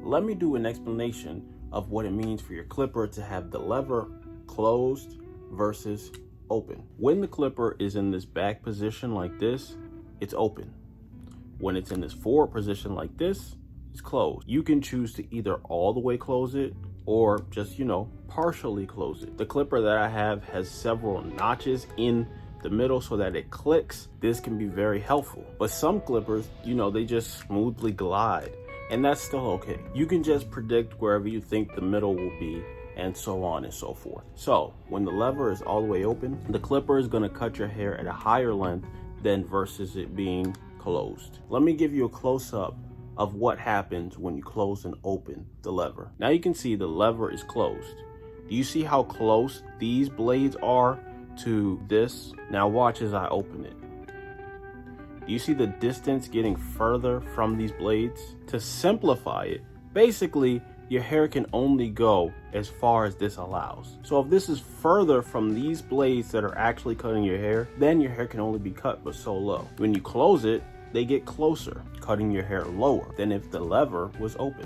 let me do an explanation of what it means for your clipper to have the lever closed versus open. When the clipper is in this back position like this, it's open. When it's in this forward position like this, it's closed. You can choose to either all the way close it or just, partially close it. The clipper that I have has several notches in the middle so that it clicks. This can be very helpful. But some clippers, they just smoothly glide, and that's still okay. You can just predict wherever you think the middle will be, and so on and so forth. So when the lever is all the way open, the clipper is gonna cut your hair at a higher length than versus it being closed. Let me give you a close-up of what happens when you close and open the lever. Now you can see the lever is closed. Do you see how close these blades are to this? Now watch as I open it. Do you see the distance getting further from these blades? To simplify it, basically your hair can only go as far as this allows. So if this is further from these blades that are actually cutting your hair, then your hair can only be cut but so low. When you close it, they get closer, cutting your hair lower than if the lever was open.